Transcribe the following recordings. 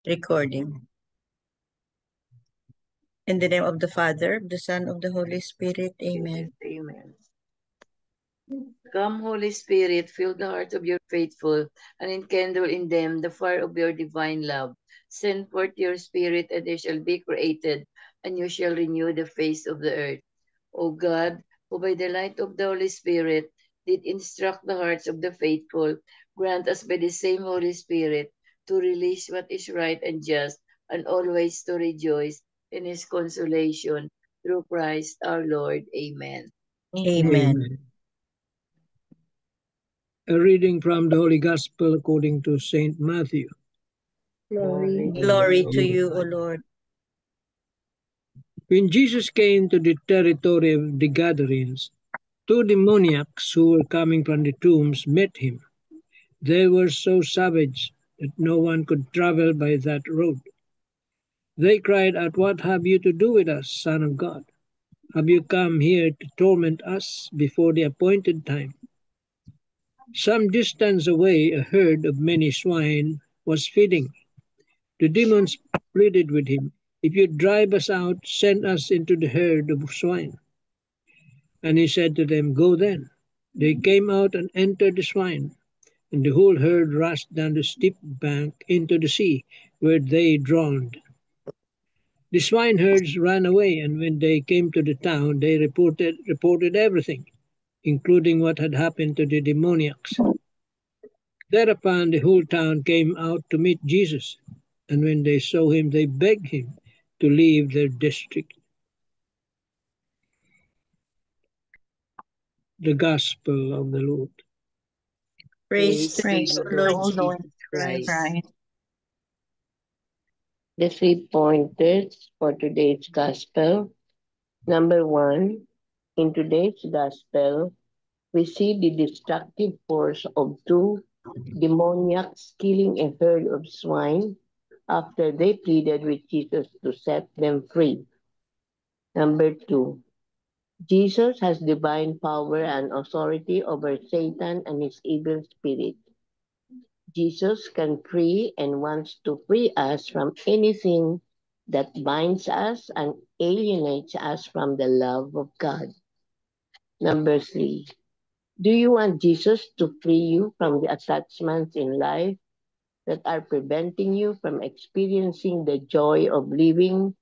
recording. In the name of the Father, of the Son, of the Holy Spirit. Amen. Amen. Come, Holy Spirit, fill the hearts of your faithful, and enkindle in them the fire of your divine love. Send forth your Spirit, and they shall be created, and you shall renew the face of the earth. O God, who by the light of the Holy Spirit did instruct the hearts of the faithful, grant us by the same Holy Spirit to release what is right and just, and always to rejoice in his consolation. Through Christ our Lord. Amen. Amen. A reading from the Holy Gospel according to Saint Matthew. Glory to you, O Lord. When Jesus came to the territory of the Gadarenes, two demoniacs who were coming from the tombs met him. They were so savage that no one could travel by that road. They cried out, "What have you to do with us, Son of God? Have you come here to torment us before the appointed time?" Some distance away, a herd of many swine was feeding. The demons pleaded with him, "If you drive us out, send us into the herd of swine." And he said to them, "Go then." They came out and entered the swine, and the whole herd rushed down the steep bank into the sea, where they drowned. The swineherds ran away, and when they came to the town, they reported everything, including what had happened to the demoniacs. Thereupon the whole town came out to meet Jesus, and when they saw him, they begged him to leave their district. The Gospel of the Lord. Praise to you, Lord Jesus Christ. The 3 pointers for today's Gospel. Number 1, in today's Gospel, we see the destructive force of two demoniacs killing a herd of swine after they pleaded with Jesus to set them free. Number 2, Jesus has divine power and authority over Satan and his evil spirit. Jesus can free and wants to free us from anything that binds us and alienates us from the love of God. Number 3, do you want Jesus to free you from the attachments in life that are preventing you from experiencing the joy of living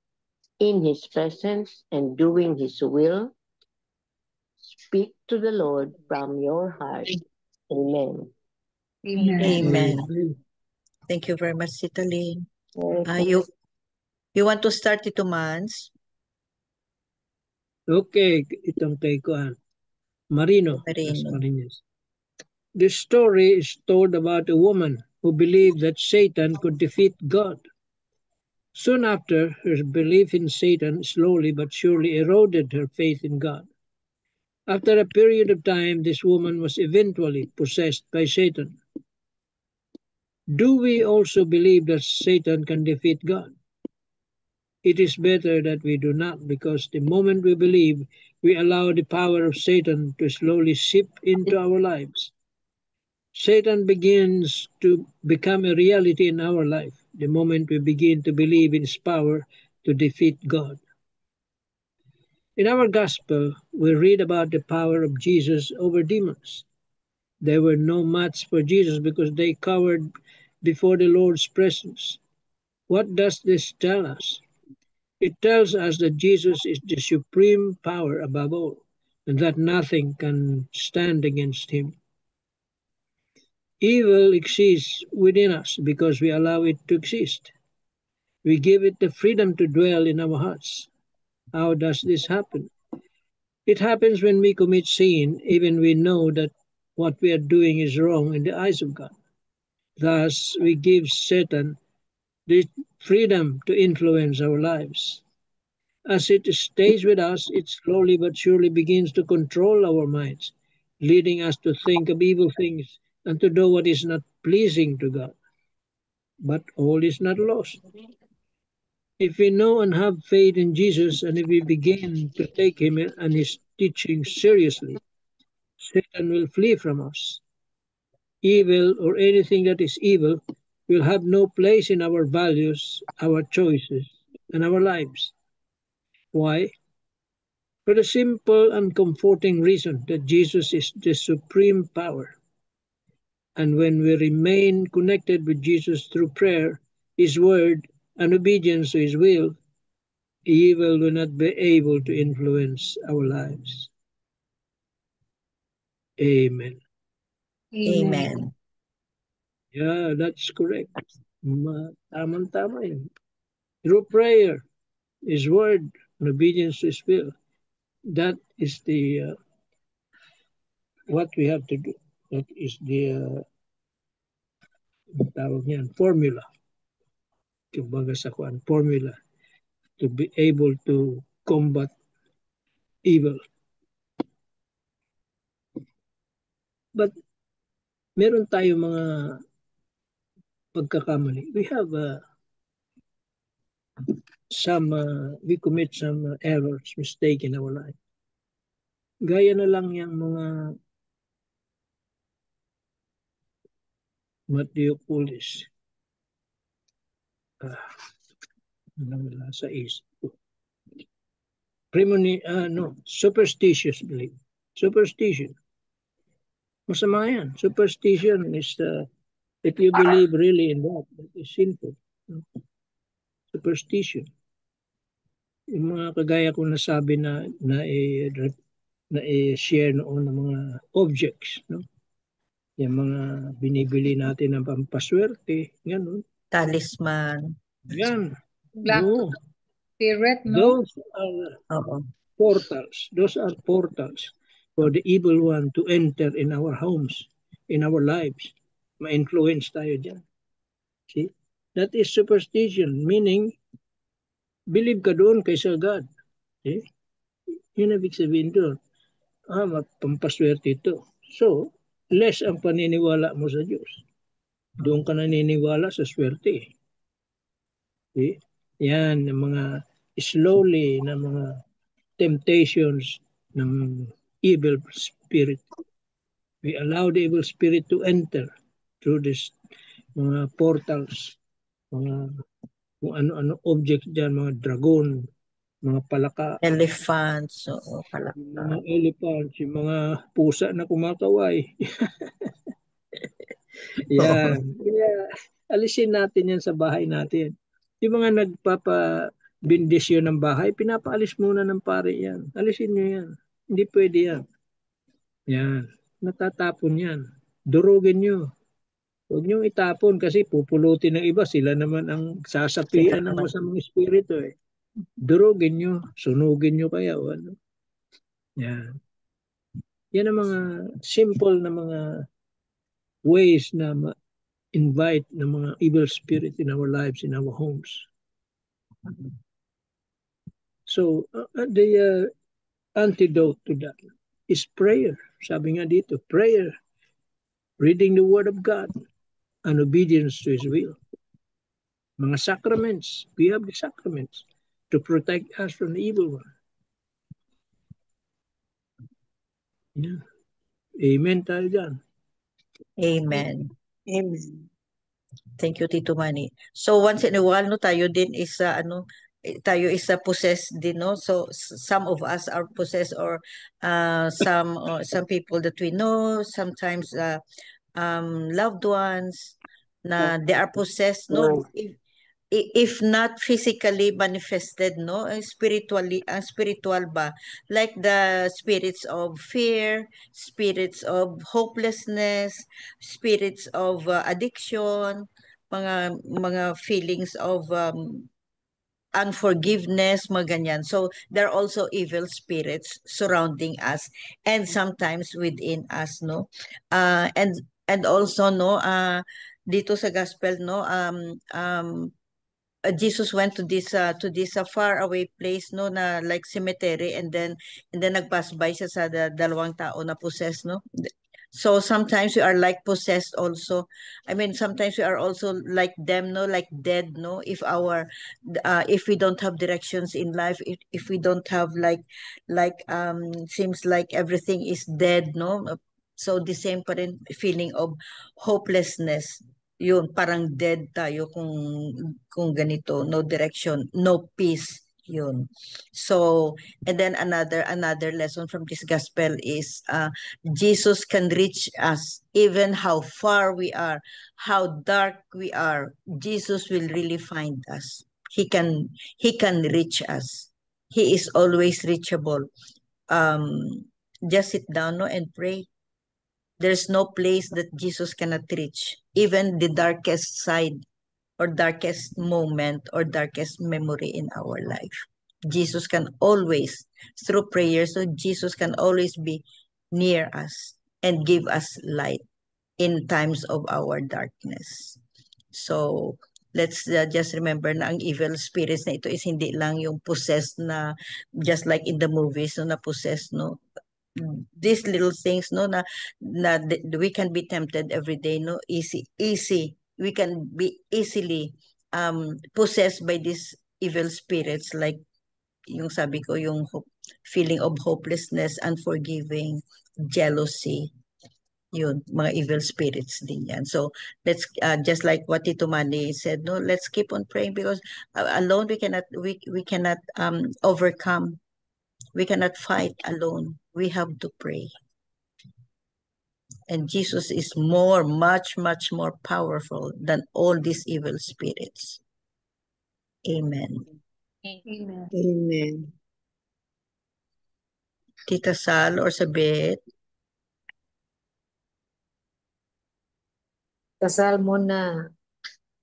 in His presence and doing His will? Speak to the Lord from your heart. Amen. Amen. Thank you very much, Tita Lynn. You want to start, Tito Mans? Okay, itong kay Kuan. Marino. Marino. Marinas. This story is told about a woman who believed that Satan could defeat God. Soon after, her belief in Satan slowly but surely eroded her faith in God. After a period of time, this woman was eventually possessed by Satan. Do we also believe that Satan can defeat God? It is better that we do not, because the moment we believe, we allow the power of Satan to slowly seep into our lives. Satan begins to become a reality in our life the moment we begin to believe in his power to defeat God. In our gospel, we read about the power of Jesus over demons. They were no match for Jesus because they cowered before the Lord's presence. What does this tell us? It tells us that Jesus is the supreme power above all, and that nothing can stand against him. Evil exists within us because we allow it to exist. We give it the freedom to dwell in our hearts. How does this happen? It happens when we commit sin, even we know that what we are doing is wrong in the eyes of God. Thus, we give Satan the freedom to influence our lives. As it stays with us, it slowly but surely begins to control our minds, leading us to think of evil things and to do what is not pleasing to God. But all is not lost. If we know and have faith in Jesus, and if we begin to take him and his teaching seriously, Satan will flee from us. Evil, or anything that is evil, will have no place in our values, our choices, and our lives. Why? For the simple and comforting reason that Jesus is the supreme power. And when we remain connected with Jesus through prayer, His word, and obedience to His will, evil will not be able to influence our lives. Amen. Amen. Yeah, that's correct. Tamang-tama yun. Through prayer, His word, and obedience to His will, that is the what we have to do. That is the tawag niyan, formula. Kumbaga sa kuan, formula to be able to combat evil. But meron tayo mga pagkakamali. We have we commit some errors, mistake in our life. Gaya na lang yung mga what do you call this? Wala sa isip ko. Superstitious belief. Superstition. Masama yan. Superstition is if you believe really in that is sinful. Superstition. Yung mga kagaya kong nasabi na i-share noon ng mga objects, no? Yung mga binibili natin ng pampaswerte, gano'n. Talisman. Yan. Black No. spirit, no? Those are Oo. portals. Those are portals for the evil one to enter in our homes, in our lives. Ma-influence tayo dyan. See? That is superstition, meaning believe ka doon kaysa God. See? Yun ang ibig sabihin doon. Pampaswerte ito. So, less ang paniniwala mo sa Diyos. Doon ka naniniwala sa swerte. See? Yan, yung mga slowly na mga temptations ng evil spirit. We allow the evil spirit to enter through this mga portals, mga kung ano-ano objects dyan, mga dragon, mga palaka, Elephants. Oo, palaka. mga elephants, yung mga pusa na kumakaway. Yan. Yeah. Alisin natin yan sa bahay natin. Yung mga nagpapabindisyon ng bahay, pinapaalis muna ng pare yan. Alisin nyo yan. Hindi pwede yan. Yan. Natatapon yan. Durugin nyo. Huwag nyo itapon kasi pupulutin ng iba. Sila naman ang sasapian ng masamang espiritu eh. Durugin nyo. Sunugin nyo kaya. Ano. Yan. Yan ang mga simple na mga ways na invite ng mga evil spirit in our lives, in our homes. So, the antidote to that is prayer. Sabi nga dito, prayer, reading the Word of God, and obedience to His will. Mga sacraments, we have the sacraments to protect us from the evil one. Yeah. Amen tayo dyan. Amen. Amen. Thank you, Tito Manny. So once in a while, no, tayo din is tayo is possessed din, no? So some of us are possessed, or some people that we know, sometimes loved ones na they are possessed, no? If not physically manifested, no, spiritually, spiritual ba, like the spirits of fear, spirits of hopelessness, spirits of addiction, mga feelings of unforgiveness, mga ganyan. So there are also evil spirits surrounding us and sometimes within us, no. And also, no, dito sa gospel, no, Jesus went to this far away place, no, na like cemetery, and then nagpass by siya sa dalawang tao na possessed, no. So sometimes we are like possessed also. I mean, sometimes we are also like them, no, like dead, no. If we don't have directions in life, if we don't have seems like everything is dead, no. So the same pa rin feeling of hopelessness. yun, parang dead tayo kung ganito, no direction, no peace, yun. So, and then another lesson from this gospel is Jesus can reach us even how far we are, how dark we are. Jesus will really find us. He can reach us. He is always reachable. Just sit down, no, and pray. There's no place that Jesus cannot reach, even the darkest side or darkest moment or darkest memory in our life. Jesus can always, through prayer, so Jesus can always be near us and give us light in times of our darkness. So, let's just remember na ang evil spirits na ito is hindi lang yung possessed na, just like in the movies, no, na possessed, no, these little things, no, we can be tempted every day, no, easy we can be easily possessed by these evil spirits, like yung sabi ko, yung feeling of hopelessness, unforgiving, jealousy, yun, mga evil spirits din yan. So let's just like what Tito Manny said, no, let's keep on praying, because alone we cannot overcome. We cannot fight alone. We have to pray. And Jesus is much more powerful than all these evil spirits. Amen. Amen. Amen. Tita Sal or Sabet? Kasal muna.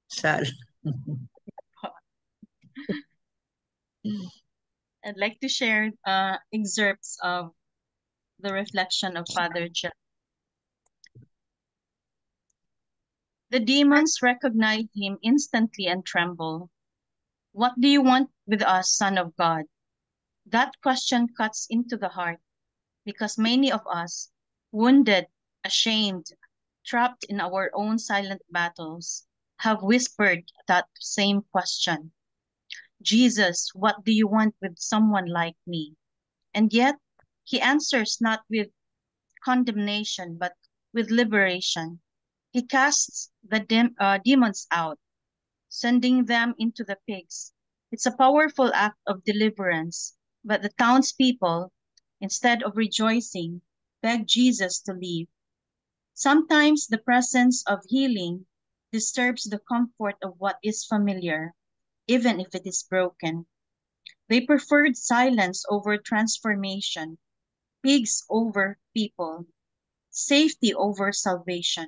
Sal. I'd like to share excerpts of the reflection of Father John. The demons recognize him instantly and tremble. What do you want with us, Son of God? That question cuts into the heart, because many of us, wounded, ashamed, trapped in our own silent battles, have whispered that same question. Jesus, what do you want with someone like me? And yet, he answers not with condemnation, but with liberation. He casts the demons out, sending them into the pigs. It's a powerful act of deliverance, but the townspeople, instead of rejoicing, beg Jesus to leave. Sometimes the presence of healing disturbs the comfort of what is familiar, even if it is broken. They preferred silence over transformation, pigs over people, safety over salvation.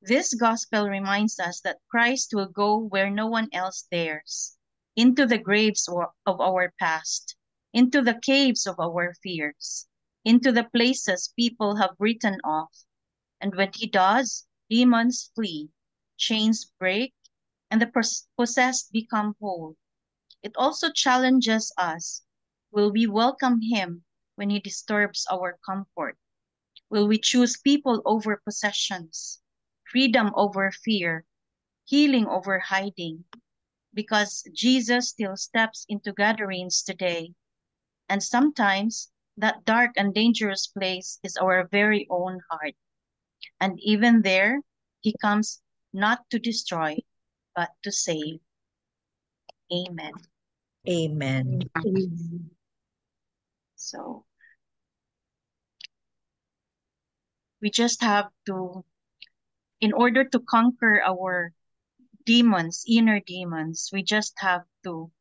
This gospel reminds us that Christ will go where no one else dares, into the graves of our past, into the caves of our fears, into the places people have written off. And when he does, demons flee, chains break, and the possessed become whole. It also challenges us. Will we welcome him when he disturbs our comfort? Will we choose people over possessions, freedom over fear, healing over hiding? Because Jesus still steps into gatherings today, and sometimes that dark and dangerous place is our very own heart. And even there, he comes not to destroy, but to save. Amen. Amen. Amen. So we just have to, in order to conquer our demons, inner demons, we just have to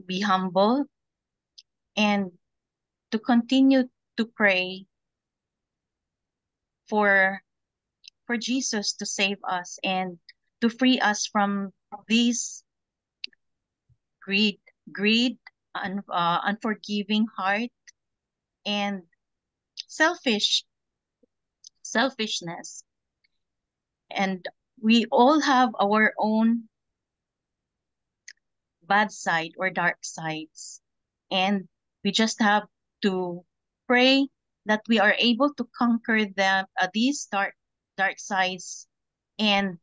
be humble and to continue to pray for Jesus to save us and to free us from these greed, unforgiving heart, and selfishness. And we all have our own bad side or dark sides, and we just have to pray that we are able to conquer them, these dark sides, and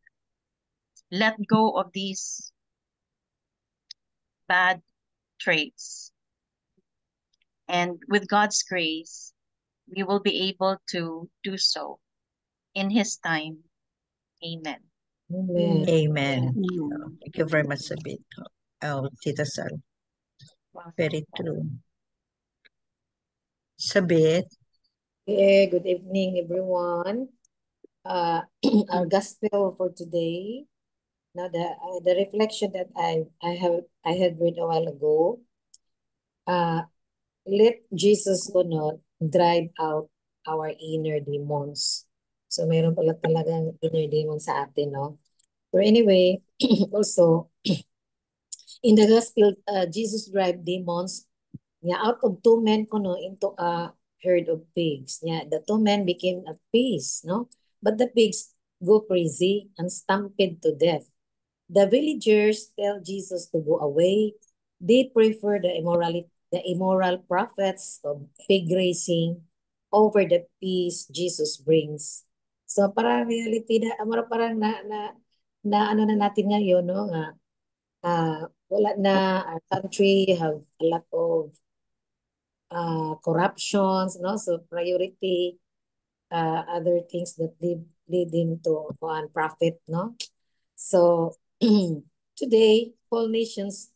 let go of these bad traits. And with God's grace, we will be able to do so in His time. Amen. Amen. Amen. Amen. Thank you very much, Sabit. Oh, Tita Sal. Very true. Sabit. Okay, good evening, everyone. Our gospel for today. Now, the reflection that I had read a while ago. Let Jesus drive out our inner demons. So, mayroon pala talagang inner demons sa atin, no? But anyway, also, in the gospel, Jesus drive demons out of two men into a herd of pigs. The two men became at peace, no? But the pigs go crazy and stampede to death. The villagers tell Jesus to go away. They prefer the immoral prophets of pig raising over the peace Jesus brings. So parang reality parang na ano na natin ngayon, no? Wala na, our country have a lot of corruptions, no? So priority other things that lead into profit, no? So today, all nations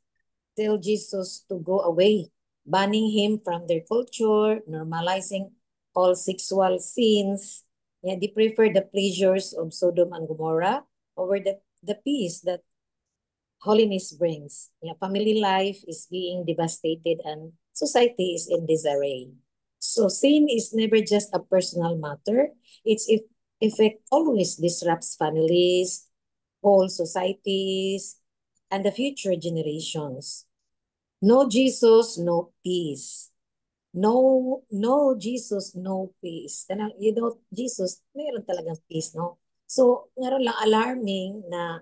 tell Jesus to go away, banning him from their culture, normalizing all sexual sins. They prefer the pleasures of Sodom and Gomorrah over the peace that holiness brings. Family life is being devastated and society is in disarray. So sin is never just a personal matter. Its effect always disrupts families, whole societies, and the future generations. No Jesus, no peace. No Jesus, no peace. Jesus, mayroon talagang peace, no? So, ngayon lang alarming na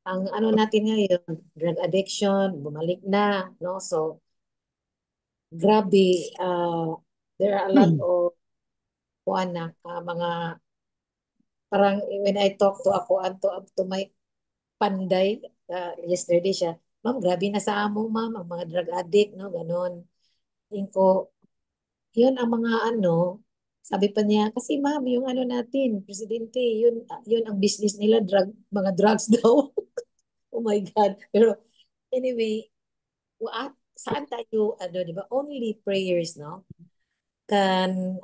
ang ano natin ngayon, drug addiction, bumalik na, no? So, grabe, there are a lot of mga parang when I talk to to my panday, yesterday siya, ma'am, grabe na sa amo, ma'am, ang mga drug addict, no? Ganon. Tingin ko, yun ang mga sabi pa niya, kasi ma'am, yung natin, presidente, yun ang business nila, mga drugs daw. Oh my God. Pero anyway, saan tayo, di ba, only prayers, no? Can,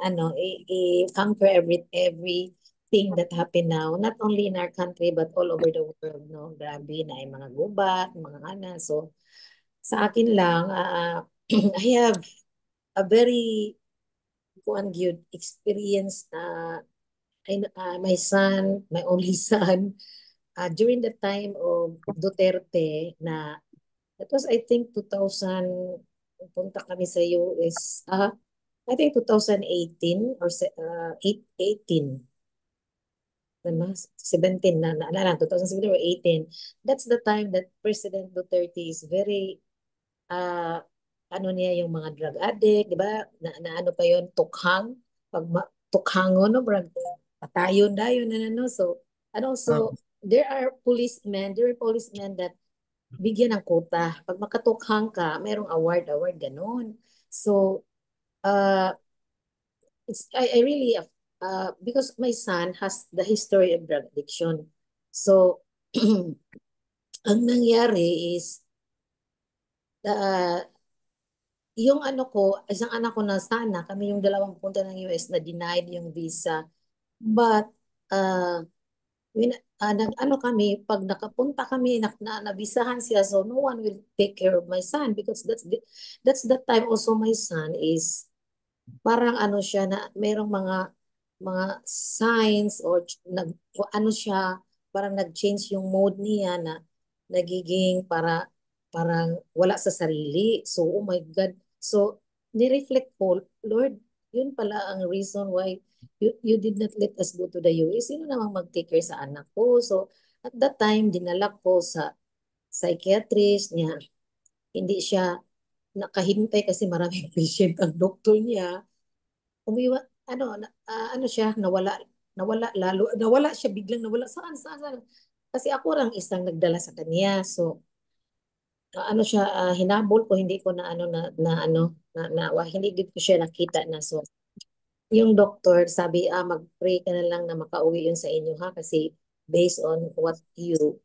conquer everything that happen now, not only in our country, but all over the world, no? Grabe na ay mga gubat, mga So, sa akin lang, I have a very good experience my son, my only son, during the time of Duterte that was I think 2000, punta kami sa US, I think 2018 or 18, 17 naalala, 2017 or 18. That's the time that President Duterte is very, niya yung mga drug addict, di ba? Ano pa yun, tukhang. Tukhangon, no? Patayon dayon, So, and also, there are policemen that bigyan ng quota. Pag makatukhang ka, merong award, ganun. So, I really, because my son has the history of drug addiction. So, ang nangyari is, yung isang anak ko na sana, kami yung dalawang punta ng US na denied yung visa. But, kami, pag nakapunta kami, nabisahan siya, so no one will take care of my son because that's the time also my son is parang siya na merong mga signs or siya, parang nag-change yung mode niya na nagiging parang wala sa sarili. So, oh my God. So, ni-reflect ko, Lord, yun pala ang reason why you did not let us go to the US. Sino namang mag-take care sa anak ko? So, at that time, dinala ko sa psychiatrist niya. Hindi siya nakahintay kasi maraming patient ang doktor niya. Umiwa, siya, nawala siya, biglang nawala. Saan? Kasi ako lang isang nagdala sa kanya. So, siya, hinabol ko, hindi ko na hindi ko siya nakita na. So, yung doctor sabi, mag-pray ka na lang na makauwi yun sa inyo ha, kasi based on what you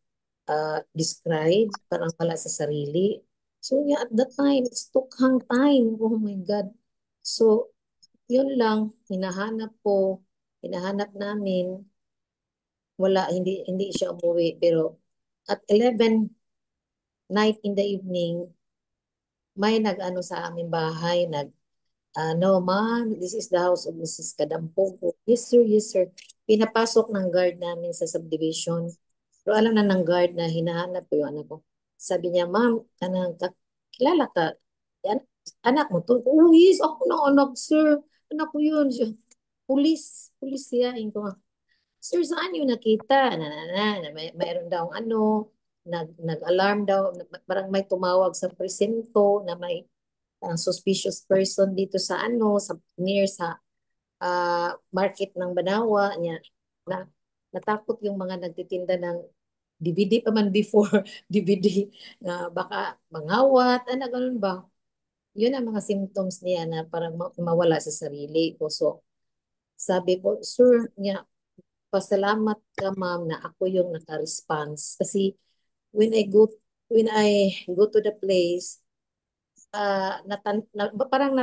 describe, parang wala sa sarili. So yeah, at that time, it's took hang time. Oh my God. So, yun lang, hinahanap namin, wala, hindi siya umuwi. Pero at 11 night in the evening, may nag-ano sa aming bahay, no, ma'am, this is the house of Mrs. Kadampogo. Yes, sir, yes, sir. Pinapasok ng guard namin sa subdivision. Pero alam na ng guard na hinahanap ko yung anak ko. Sabi niya, ma'am, kilala ka? Yan, anak mo to? Oh, yes, ako na anak, sir. Anak ko yun. Siya, pulis siya. Yung ko, sir, saan yung nakita? Mayroon daw nag-alarm daw, parang may tumawag sa presinto na may suspicious person dito sa near sa market ng Banawa niya, na natakot yung mga nagtitinda ng DVD pa man before, DVD na baka mangawat, ganun ba? Yun ang mga symptoms niya na parang mawala sa sarili ko. So, sabi ko, sir, niya, pasalamat ka ma'am na ako yung naka-response. Kasi when I go to the place, parang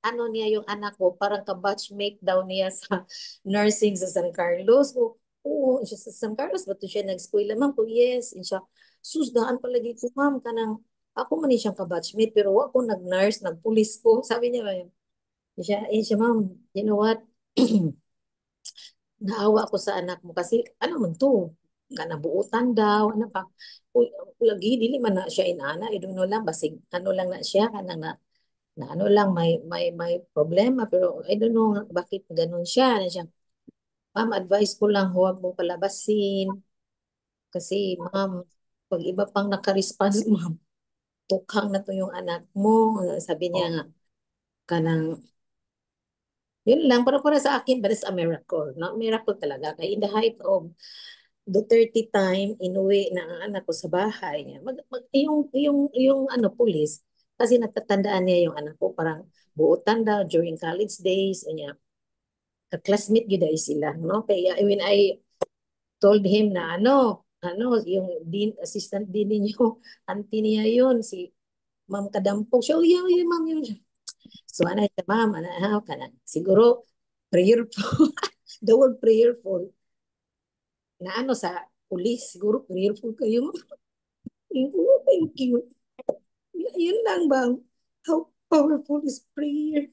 ano niya yung anak ko, parang ka-batchmate daw niya sa nursing sa San Carlos. Oo, siya sa San Carlos, ba't siya nag-school? Ma'am ko, yes. And siya, susdaan palagi ko, ma'am, kanang, ako man siyang ka-batchmate, pero ako nag-nurse, nag-police ko. Sabi niya ba yun? Siya, ma'am, you know what? Naawa ako sa anak mo kasi, ano man to? Kanabuutan daw, ano pa? Uy, lagi, dili man na siya inana, iduno lang, basig, ano lang na siya, kanang na ano lang may problema pero I don't know bakit ganun siya na siya, ma'am, advice ko lang huwag mo palabasin kasi ma'am, pag iba pang naka-response ma'am, tukhang na to yung anak mo. Sabi niya nga kanang yun lang para sa akin, but it's a miracle, no? Miracle talaga kay in the height of the 30 time inuwi na ang anak ko sa bahay niya. Yung police, kasi natatandaan niya yung anak ko, parang buotan daw during college days, niya, ka-classmate yun dahil sila, no? Kaya when I told him na yung assistant din ninyo, auntie niya yun, si Ma'am Kadampog, siya, yeah, ma'am, yun. So, siya, ma'am, siguro, prayerful, the word prayerful, na sa police, siguro prayerful kayo. Thank you. Yun lang bang, how powerful is prayer.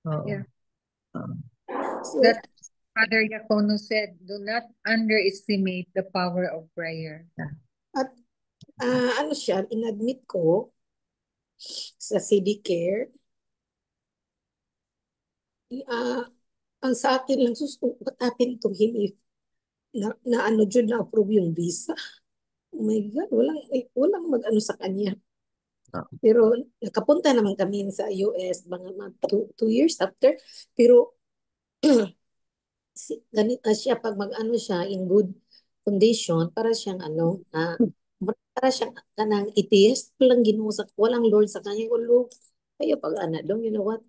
Oo. Yeah. So, That Father Yacono said, do not underestimate the power of prayer. at siya, inadmit ko sa CD Care. Ang sa akin lang, what happened to him if dyan na-approve yung visa? Oh my God, walang mag-ano sa kanya. Pero nakapunta naman kami sa US mga 2 years after. Pero siya pag mag-ano siya in good condition, para siyang para siyang kanang atheist, walang Ginoo walang Lord sa kanya. Ulo, kayo pag dong, you know what,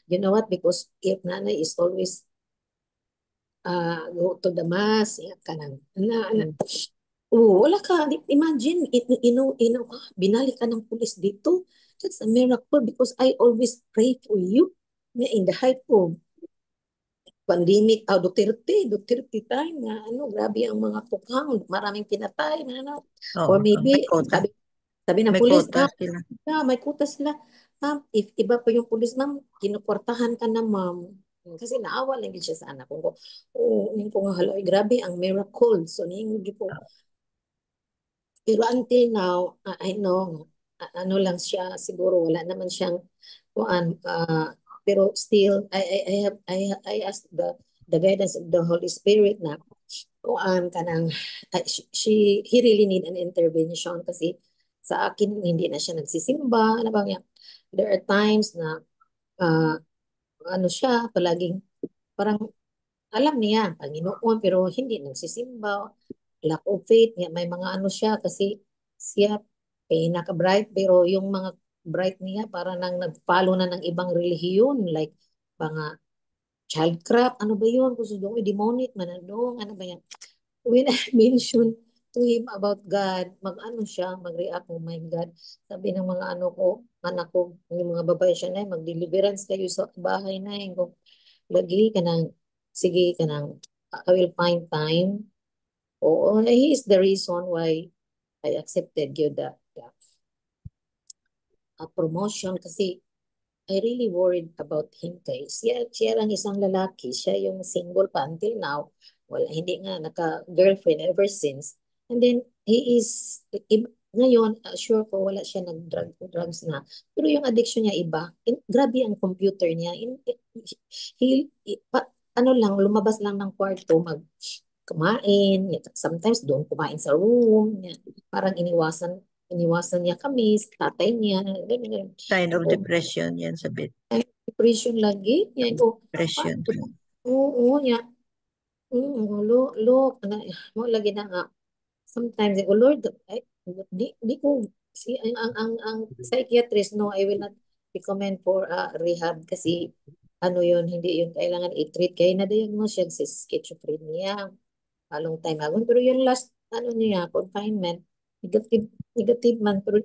you know what, because if nanay is always go to the mass, kanang, wala ka, imagine, binalik ka ng pulis dito. That's a miracle because I always pray for you in the height of pandemic, Duterte time, na grabe ang mga tukhang, maraming pinatay, na or maybe, sabi ng May pulis, quota sila. may quota sila. If iba pa yung pulis, ma'am, kinukwartahan ka na, ma'am. Kasi naawa lang din siya sa anak ko. Yung ko nga, hala, grabe ang miracle. So, niyong po. Pero until now, I know, ano lang siya, siguro wala naman siyang pero still, I ask the guidance of the Holy Spirit na kanang he really need an intervention kasi sa akin hindi na siya nagsisimba. Ano bang yan? There are times na siya palaging parang alam niya Panginoon pero hindi nagsisimba, lack of faith niya, may mga siya kasi siya naka-bright pero yung mga bright niya para nang nag-follow na ng ibang relihiyon like mga childcraft, ano ba yun? Gusto doon, demonic, manadong, ano ba yan? When I mentioned to him about God, mag-ano siya, mag-react, oh my God. Sabi ng mga ano ko, anak ko, yung mga babae siya na, mag-deliverance kayo sa bahay na yun. Kung lagi ka nang, sige ka nang, I will find time. Oo, he is the reason why I accepted you the promotion kasi I really worried about him kay siya lang isang lalaki, siya yung single pa until now. Wala, hindi nga naka-girlfriend ever since. And then, he is, ngayon, sure ko wala siya nag-drugs na. Pero yung addiction niya iba, grabe ang computer niya. Ano lang, lumabas lang ng kwarto, kumain. Sometimes doon kumain sa room. Parang iniwasan niya kami, sa tatay niya. Ganyan. Sign of Oo, depression yan sa bit. depression lagi. Yan ko, Depression. oo, niya. Mo lagi na nga. Sometimes, oh Lord, di ko, ang psychiatrist, no, I will not recommend for rehab kasi, ano yun, hindi yun kailangan i-treat. Kaya na-diagnose siya sa schizophrenia a long time ago. Pero yung last, ano niya, confinement, negative man, pero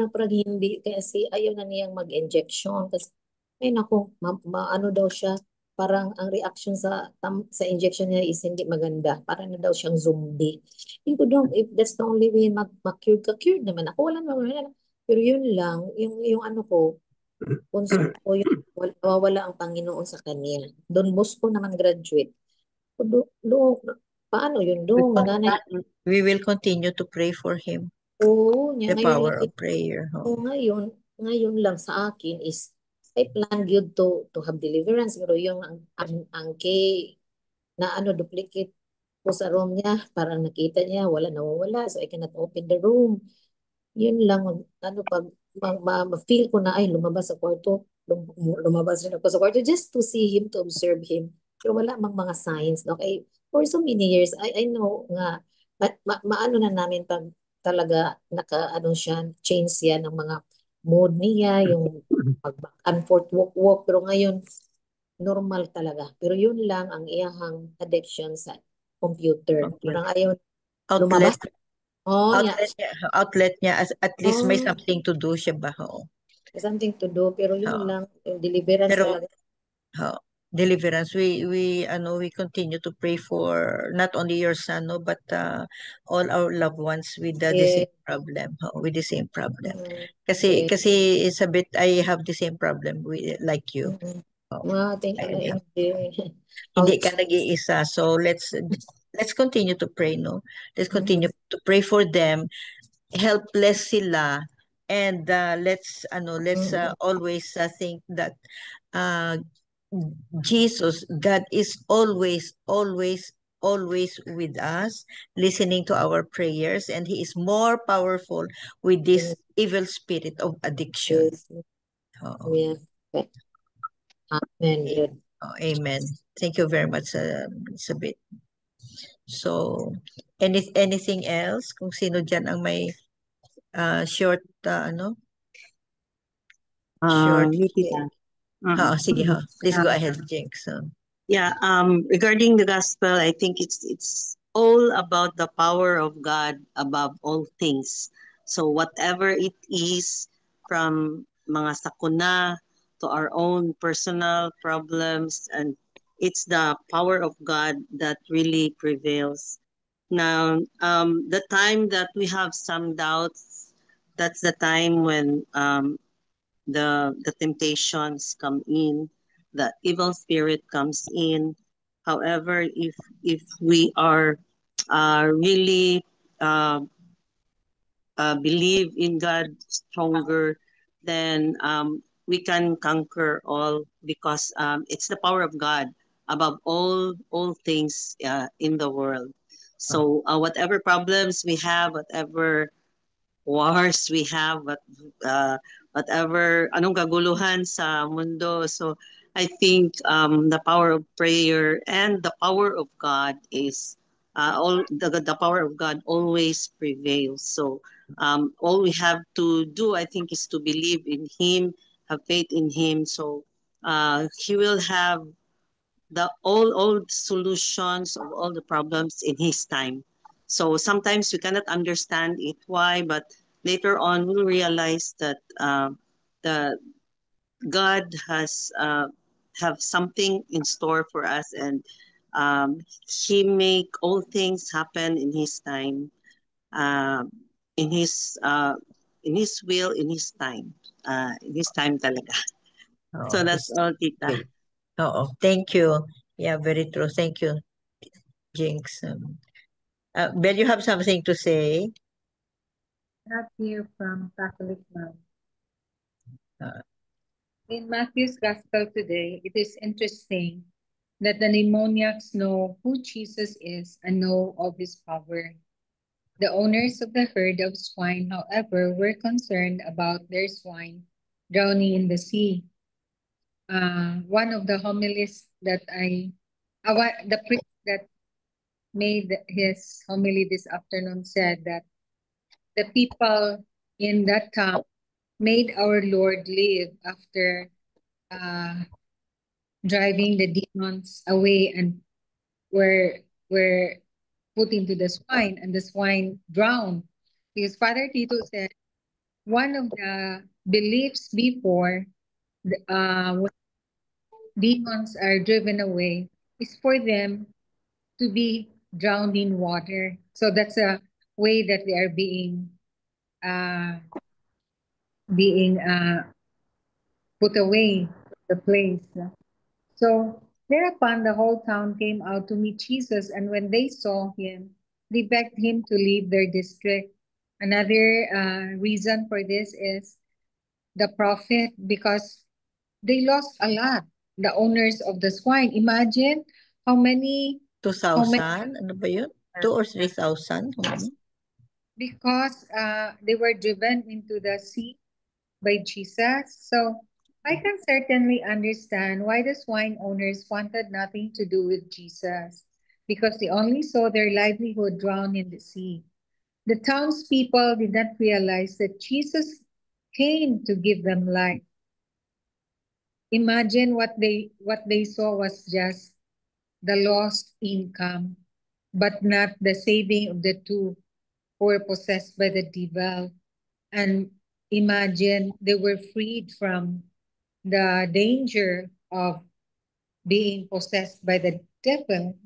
parang hindi, kasi ayaw na niyang mag-injection. Kasi, ay naku, ano daw siya, parang ang reaction sa injection niya is hindi maganda. Parang na daw siyang zombie. Hindi ko daw, if that's the only way mag-cure ka, cured naman ako. Wala. Pero yun lang, yung ano ko, concern ko, yung wala ang Panginoon sa kanya. Don Bosco naman graduate. Do, paano yun doon? Nanay, We will continue to pray for him. oo, niya The ngayon power lang, of prayer. oo, ngayon lang sa akin is, I plan good to have deliverance. Pero yung ang kay, na ano, duplicate ko sa room niya, parang nakita niya, nawawala. So I cannot open the room. Yun lang, ano, pag ma-feel ko na, ay, lumabas sa kwarto, lumabas rin ako sa kwarto just to see him, to observe him. Pero wala mang mga signs, no? Okay, for so many years, I know nga, maano na namin pag talaga ano siya, change siya ng mga mood niya, yung pag and forth walk, pero ngayon, normal talaga. Pero yun lang ang iyahang addiction sa computer. Okay. Parang ayaw Outlet. lumabas. Oh, yeah. Outlet niya, at least may Oh. something to do siya ba? Oo. Something to do, pero yun Oo. lang, yung deliverance Pero talaga. deliverance, we continue to pray for not only your son, no, but all our loved ones with the same problem, with the same problem. Kasi sa bit, I have the same problem like you. I think Hindi ka nag-iisa. So let's continue to pray, no? Let's continue to pray for them. Helpless sila, and let's always think that uh, Jesus, God is always, always, always with us, listening to our prayers, and He is more powerful with this evil spirit of addiction. Yes. Oo. Yeah. Amen. Good. Amen. Thank you very much, Sabit. So, anything else? Kung sino dyan ang may short, short. Nikita. Sige, please go ahead, Jinx. Yeah, regarding the gospel, I think it's all about the power of God above all things. So whatever it is, from mga sakuna to our own personal problems, and it's the power of God that really prevails. Now, the time that we have some doubts, that's the time when the temptations come in, the evil spirit comes in. However, if we are really believe in God stronger, then we can conquer all, because it's the power of God above all things in the world. So whatever problems we have, whatever wars we have, whatever anong kaguluhan sa mundo. So I think the power of prayer and the power of God is all the power of God always prevails. So all we have to do, I think, is to believe in Him, have faith in Him. So He will have all solutions of all the problems in His time. So sometimes we cannot understand it why, but later on we'll realize that the God has have something in store for us, and He make all things happen in His time, uh, in His uh, in His will, in His time talaga. So Oh, that's all, Tita. okay. Oo, thank you. Yeah, very true. Thank you, Jinx. Bel, you have something to say? Not here from Catholic Mom. Uh, In Matthew's Gospel today, it is interesting that the demoniacs know who Jesus is and know of his power. The owners of the herd of swine, however, were concerned about their swine drowning in the sea. One of the homilies that the priest that made his homily this afternoon said that the people in that town made our Lord live after driving the demons away and were put into the swine, and the swine drowned. Because Father Tito said one of the beliefs before when demons are driven away is for them to be drowned in water. So that's a way that they are uh, being put away from the place. So thereupon the whole town came out to meet Jesus, and when they saw him, they begged him to leave their district. Another reason for this is the prophet, because they lost a lot. The owners of the swine. Imagine how many 2,000? Ano ba yun? 2 or 3,000? because they were driven into the sea by Jesus. So I can certainly understand why the swine owners wanted nothing to do with Jesus, because they only saw their livelihood drown in the sea. The townspeople did not realize that Jesus came to give them life. Imagine what they saw was just the lost income, but not the saving of the two who were possessed by the devil. And imagine they were freed from the danger of being possessed by the devil.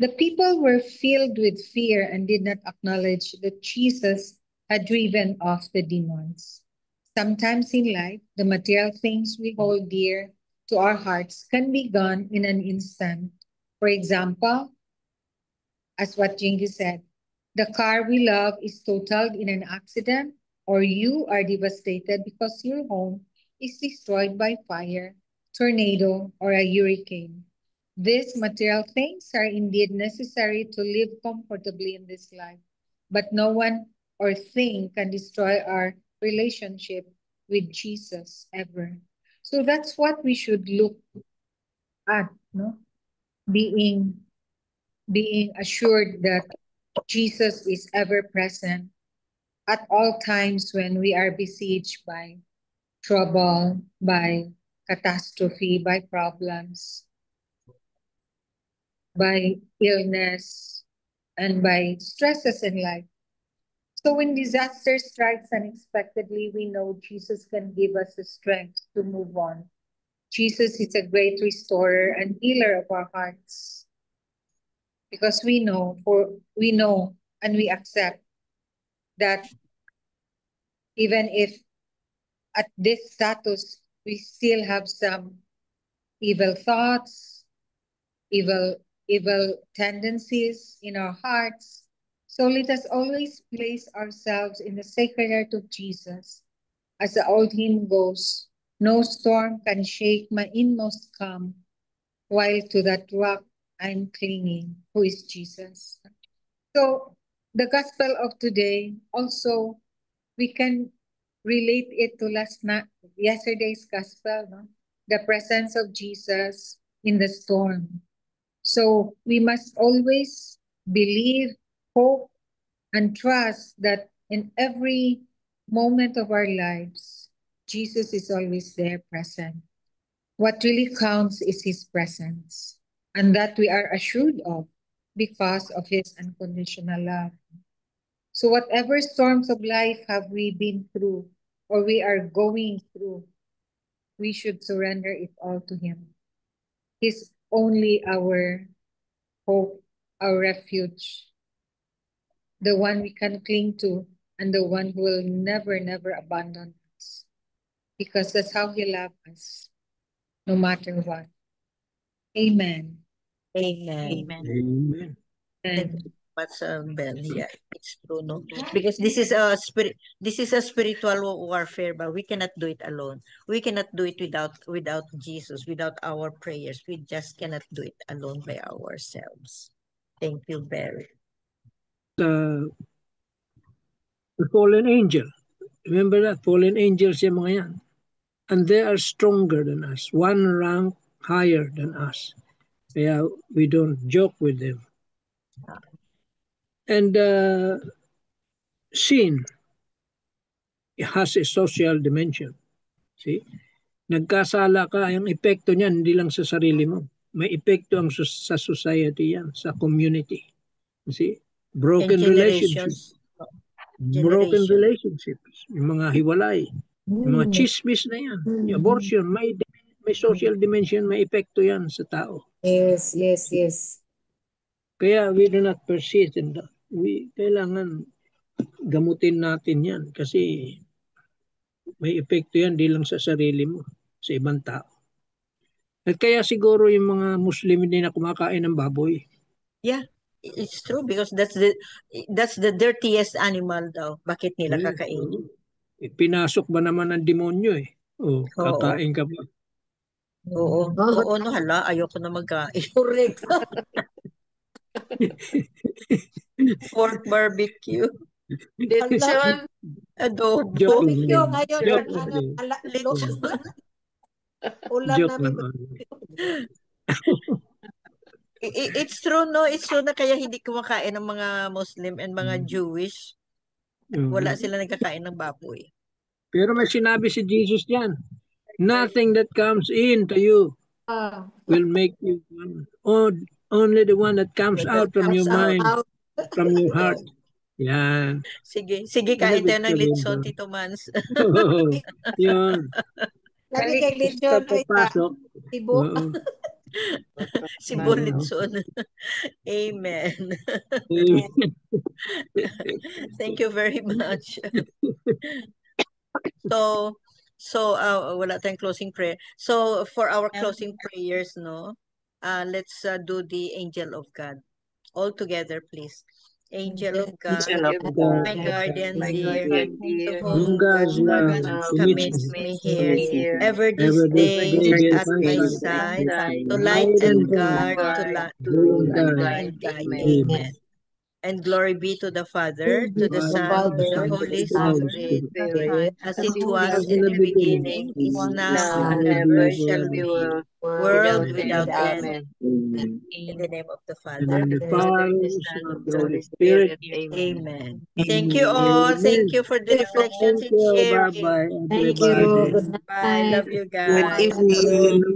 The people were filled with fear and did not acknowledge that Jesus had driven off the demons. Sometimes in life, the material things we hold dear to our hearts can be gone in an instant. For example, as what Jingy said, the car we love is totaled in an accident, or you are devastated because your home is destroyed by fire, tornado, or a hurricane. These material things are indeed necessary to live comfortably in this life, but no one or thing can destroy our relationship with Jesus ever. So that's what we should look at, no? Being assured that Jesus is ever present at all times when we are besieged by trouble, by catastrophe, by problems, by illness, and by stresses in life. So when disaster strikes unexpectedly, we know Jesus can give us the strength to move on. Jesus is a great restorer and healer of our hearts, because we know and we accept that even if at this status we still have some evil thoughts, evil tendencies in our hearts. So let us always place ourselves in the sacred heart of Jesus. As the old hymn goes, no storm can shake my inmost calm, while to that rock I'm clinging, who is Jesus. So the gospel of today also, we can relate it to yesterday's gospel, no? The presence of Jesus in the storm. So we must always believe, hope, and trust that in every moment of our lives, Jesus is always there present. What really counts is his presence. and that we are assured of because of his unconditional love. So whatever storms of life have we been through or we are going through, we should surrender it all to him. He's only our hope, our refuge, the one we can cling to, and the one who will never, never abandon us. Because that's how he loves us, no matter what. Amen. Amen. Amen. Amen. Thank And you so much, Bell. Yeah, it's true, no? Because this is a spiritual warfare, but we cannot do it alone. We cannot do it without Jesus, without our prayers. We just cannot do it alone by ourselves. Thank you, Barry. The fallen angel. Remember that? Fallen angels yung mga yan. And they are stronger than us. One rank higher than us. Kaya we don't joke with them. And sin has a social dimension. See? Nagkasala ka, yung epekto niyan hindi lang sa sarili mo. May epekto ang sa society yan, sa community. See? Broken And relationships. Broken Generation. relationships. Yung mga hiwalay. Yung mga chismis na yan. Yung abortion, may social dimension, may epekto yan sa tao. Yes, yes, yes. Kaya we do not persist in that. Kailangan gamutin natin yan kasi may epekto yan di lang sa sarili mo, sa ibang tao. At kaya siguro yung mga Muslim hindi na kumakain ng baboy. Yeah, it's true because that's the dirtiest animal daw. Bakit nila kakainin? Pinasok ba naman ng demonyo eh? O, kakain ka ba? Oo. Oo, no, hala, ayoko na magkain. Correct. Pork barbecue, Lechon. adobo. Joke lang Barbecue din. ngayon. Joke lang din. Lechon. Ulam Joke namin. lang. It's true, no? It's true na kaya hindi kumakain ng mga Muslim and mga Jewish. Wala sila nagkakain ng baboy. Pero may sinabi si Jesus diyan, nothing that comes into you will make you one. Only the one that comes out from your mind, from your heart. Yan. Sige, kain tayo ng lechon, Tito Mans. Yun. Lagi kay lechon. Papasok. Ibo. Cebu lechon. Amen. Thank you very much. So wala tayong closing prayer. So for our closing prayers, no, let's do the angel of God all together, please. Angel of God, my guardian dear, to whom God's love commits me here, ever this day at my side, to light and guard, to guide. Amen. And glory be to the Father, to the Son, to the Holy Spirit, as it was in the beginning, is now, and ever shall be, world without end. In the name of the Father, And the the Son, Father, and the Son, the Holy Spirit. Amen. Thank you all. Thank you for the reflections Thank and you. sharing. Bye-bye, Thank you. everybody. Good Bye. night. Love you guys. Good evening.